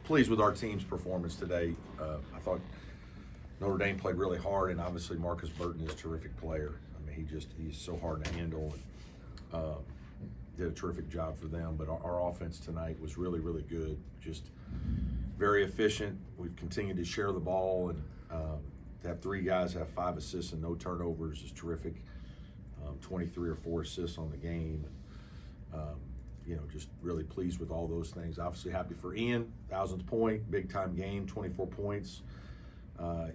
pleased with our team's performance today. I thought Notre Dame played really hard, and obviously Marcus Burton is a terrific player. I mean, he's so hard to handle, and did a terrific job for them. But our offense tonight was really, really good. Just very efficient. We've continued to share the ball, and to have 3 guys have 5 assists and no turnovers is terrific. 23 or 4 assists on the game. Just really pleased with all those things. Obviously happy for Ian, 1,000th point, big time game, 24 points.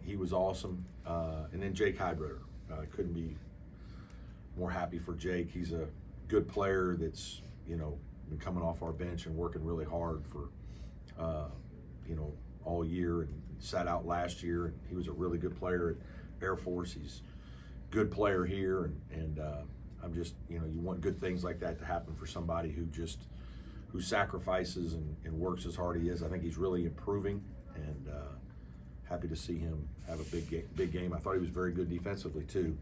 He was awesome. And then Jake Heidritter. Couldn't be more happy for Jake. He's a good player that's, been coming off our bench and working really hard for, all year, and sat out last year. And he was a really good player at Air Force. He's a good player here, and I'm just, you want good things like that to happen for somebody who sacrifices and works as hard as he is. I think he's really improving, and happy to see him have a big game. I thought he was very good defensively too.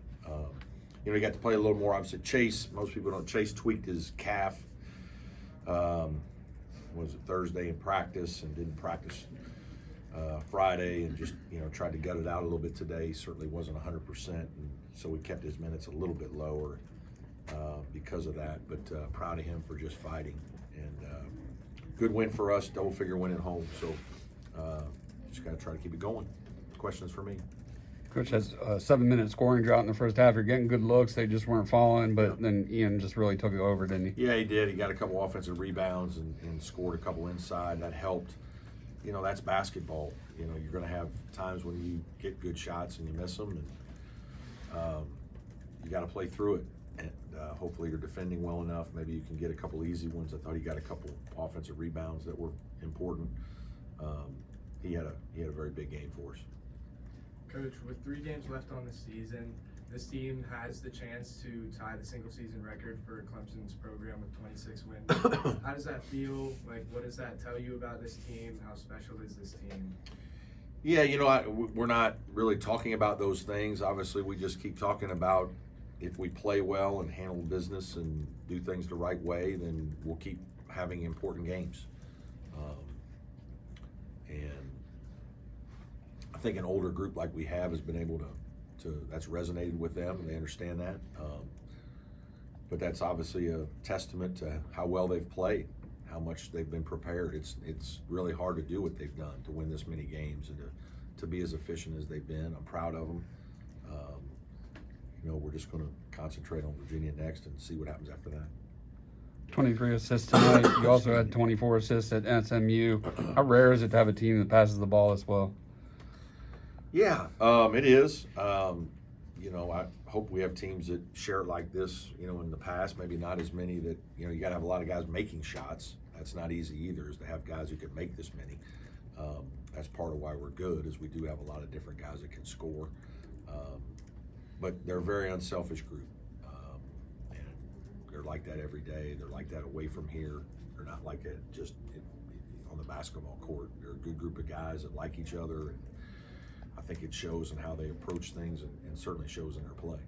He got to play a little more. Obviously, Chase, most people don't. Chase tweaked his calf. Was it Thursday in practice, and didn't practice Friday, and just tried to gut it out a little bit today. He certainly wasn't 100%, and so we kept his minutes a little bit lower because of that. But proud of him for just fighting, and good win for us. Double figure win at home. So just got to try to keep it going. Questions for me? Coach has a 7-minute scoring drought in the first half. You're getting good looks. They just weren't falling, but then Ian just really took it over, didn't he? Yeah, he did. He got a couple offensive rebounds and scored a couple inside. That helped. That's basketball. You're going to have times when you get good shots and you miss them, and you got to play through it. And hopefully you're defending well enough. Maybe you can get a couple easy ones. I thought he got a couple offensive rebounds that were important. He had a very big game for us. Coach, with 3 games left on the season, this team has the chance to tie the single-season record for Clemson's program with 26 wins. How does that feel? What does that tell you about this team? How special is this team? Yeah, we're not really talking about those things. Obviously, we just keep talking about if we play well and handle business and do things the right way, then we'll keep having important games. And I think an older group like we have has been able to that's resonated with them. They understand that. But that's obviously a testament to how well they've played, how much they've been prepared. It's really hard to do what they've done, to win this many games and to be as efficient as they've been. I'm proud of them. We're just going to concentrate on Virginia next and see what happens after that. 23 assists tonight. You also had 24 assists at SMU. How rare is it to have a team that passes the ball as well? Yeah, it is. I hope we have teams that share it like this, in the past. Maybe not as many that, you got to have a lot of guys making shots. That's not easy either, is to have guys who can make this many. That's part of why we're good, is we do have a lot of different guys that can score. But they're a very unselfish group. And they're like that every day. They're like that away from here. They're not like it just on the basketball court. They're a good group of guys that like each other. And I think it shows in how they approach things, and certainly shows in their play.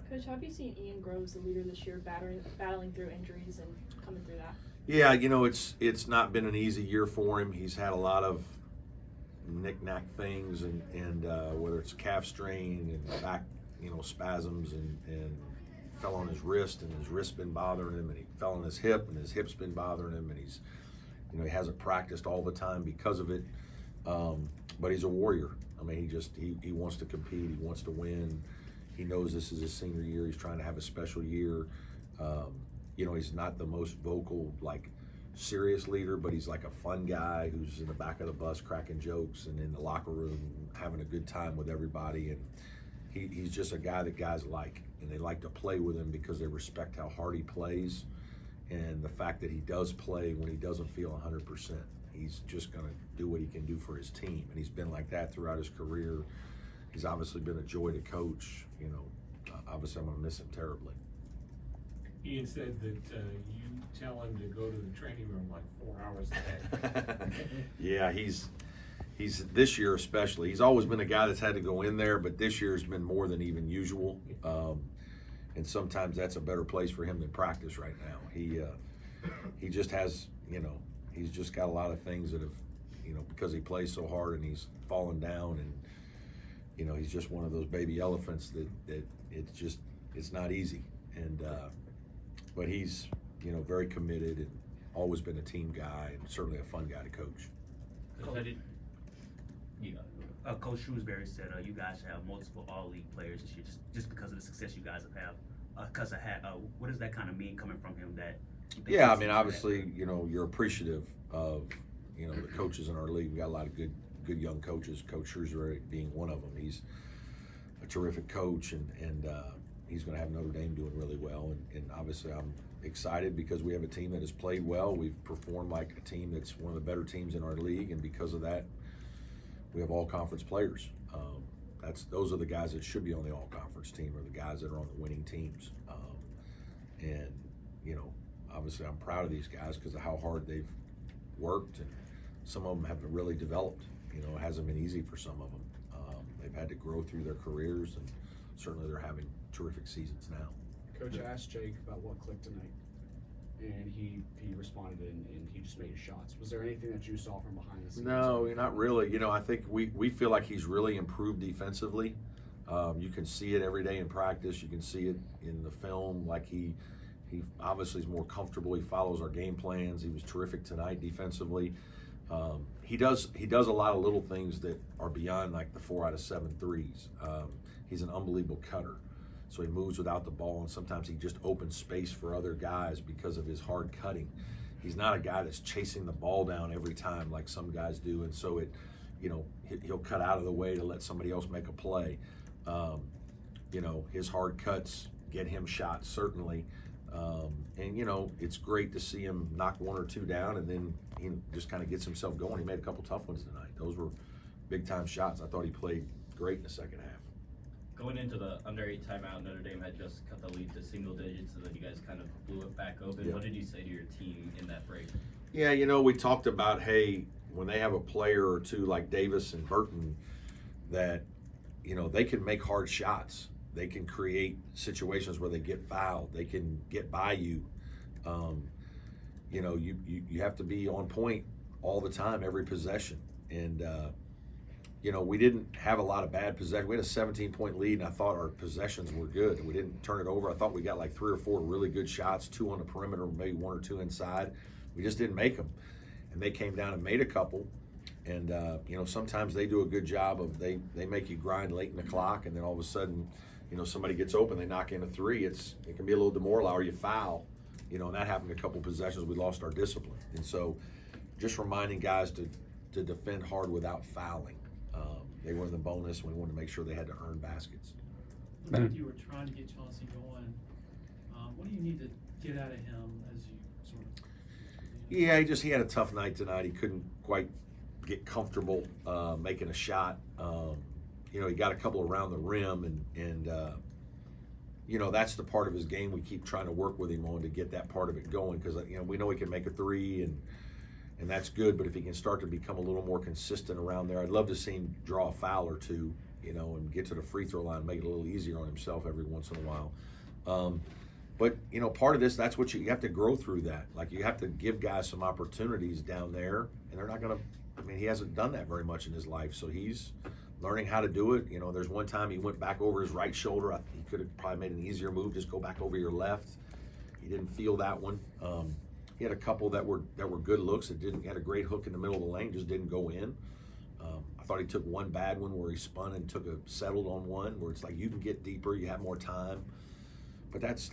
Coach, how have you seen Ian grow as a leader this year, battling through injuries and coming through that? Yeah, it's not been an easy year for him. He's had a lot of knick-knack things, and whether it's calf strain and back, spasms, and fell on his wrist, and his wrist's been bothering him, and he fell on his hip, and his hip's been bothering him, and he's, he hasn't practiced all the time because of it. But he's a warrior. I mean, he wants to compete. He wants to win. He knows this is his senior year. He's trying to have a special year. He's not the most vocal, serious leader, but he's like a fun guy who's in the back of the bus cracking jokes and in the locker room having a good time with everybody. And he's just a guy that guys like, and they like to play with him because they respect how hard he plays and the fact that he does play when he doesn't feel 100%. He's just going to do what he can do for his team, and he's been like that throughout his career. He's obviously been a joy to coach. Obviously I'm going to miss him terribly. Ian said that you tell him to go to the training room 4 hours a day. Yeah, he's this year especially. He's always been a guy that's had to go in there, but this year has been more than even usual. And sometimes that's a better place for him than practice right now. He just has, he's just got a lot of things that have because he plays so hard and he's fallen down, and he's just one of those baby elephants that it's not easy. And but he's very committed and always been a team guy and certainly a fun guy to coach. Coach Shrewsbury said you guys have multiple all-league players this year just because of the success you guys have what does that kind of mean coming from him? Yeah, I mean, obviously, you're appreciative of the coaches in our league. We got a lot of good young coaches. Coach Shrewsbury being one of them. He's a terrific coach, and he's going to have Notre Dame doing really well. And obviously, I'm excited because we have a team that has played well. We've performed like a team that's one of the better teams in our league, and because of that, we have all conference players. Those are the guys that should be on the all conference team, or the guys that are on the winning teams. And obviously, I'm proud of these guys because of how hard they've worked, and some of them have really developed. It hasn't been easy for some of them. They've had to grow through their careers, and certainly they're having terrific seasons now. Coach asked Jake about what clicked tonight, and he responded, and he just made his shots. Was there anything that you saw from behind the scenes? No, not really. I think we feel like he's really improved defensively. You can see it every day in practice. You can see it in the film. Like he obviously is more comfortable. He follows our game plans. He was terrific tonight defensively. He does a lot of little things that are beyond like the 4 out of 7 threes. He's an unbelievable cutter. So he moves without the ball, and sometimes he just opens space for other guys because of his hard cutting. He's not a guy that's chasing the ball down every time like some guys do, and so he'll cut out of the way to let somebody else make a play. His hard cuts get him shots certainly, and it's great to see him knock 1 or 2 down, and then he just kind of gets himself going. He made a couple tough ones tonight. Those were big time shots. I thought he played great in the second half. Going into the under 8 timeout, Notre Dame had just cut the lead to single digits, and then you guys kind of blew it back open. Yeah. What did you say to your team in that break? Yeah, we talked about, hey, when they have a player or two like Davis and Burton that, they can make hard shots. They can create situations where they get fouled. They can get by you. You have to be on point all the time, every possession. And, we didn't have a lot of bad possession. We had a 17-point lead, and I thought our possessions were good. We didn't turn it over. I thought we got like 3 or 4 really good shots, 2 on the perimeter, maybe 1 or 2 inside. We just didn't make them. And they came down and made a couple. And, sometimes they do a good job of they make you grind late in the clock, and then all of a sudden, somebody gets open, they knock in a 3. It can be a little demoralizing, or you foul. And that happened a couple possessions. We lost our discipline. And so just reminding guys to defend hard without fouling. They were in the bonus, and we wanted to make sure they had to earn baskets. Looked like you were trying to get Chauncey going. What do you need to get out of him as you sort of? Yeah, he had a tough night tonight. He couldn't quite get comfortable making a shot. He got a couple around the rim, and that's the part of his game we keep trying to work with him on to get that part of it going, because we know he can make a 3 and that's good, but if he can start to become a little more consistent around there, I'd love to see him draw a foul or 2, and get to the free throw line and make it a little easier on himself every once in a while. But part of this, that's what you have to grow through that. Like, you have to give guys some opportunities down there, and they're not going to, he hasn't done that very much in his life, so he's learning how to do it. There's one time he went back over his right shoulder. He could have probably made an easier move, just go back over your left. He didn't feel that one. He had a couple that were good looks. He had a great hook in the middle of the lane, just didn't go in. I thought he took one bad one where he spun and settled on one where it's like you can get deeper, you have more time. But that's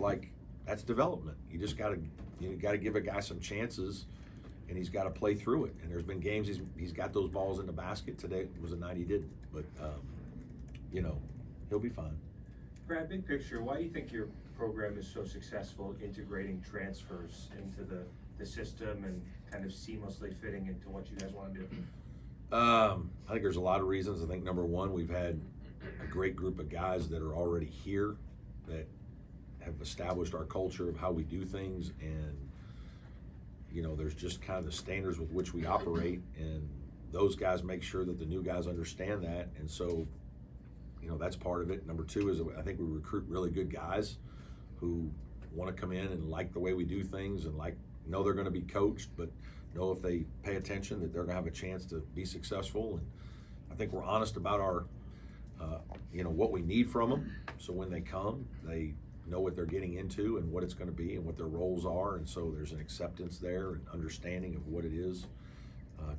development. You just got to give a guy some chances, and he's got to play through it. And there's been games he's got those balls in the basket. Today was a night he didn't, but he'll be fine. Brad, big picture, why do you think your program is so successful integrating transfers into the system and kind of seamlessly fitting into what you guys want to do? I think there's a lot of reasons. I think number one, we've had a great group of guys that are already here that have established our culture of how we do things, and there's just kind of the standards with which we operate, and those guys make sure that the new guys understand that, and so that's part of it. Number two is I think we recruit really good guys who want to come in and like the way we do things and know they're going to be coached, but know if they pay attention that they're going to have a chance to be successful. And I think we're honest about our, what we need from them. So when they come, they know what they're getting into and what it's going to be and what their roles are. And so there's an acceptance there and understanding of what it is,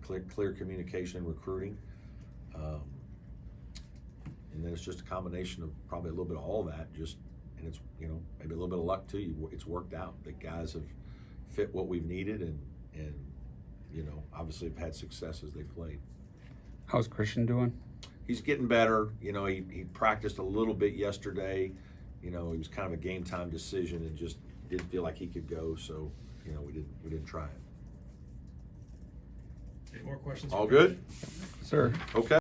clear communication, recruiting. And then it's just a combination of probably a little bit of all that, and it's, maybe a little bit of luck too. It's worked out. The guys have fit what we've needed and obviously have had success as they've played. How's Christian doing? He's getting better. He practiced a little bit yesterday. He was kind of a game time decision and just didn't feel like he could go. So, we didn't try it. Any more questions? All for Coach? good? Sir. Okay.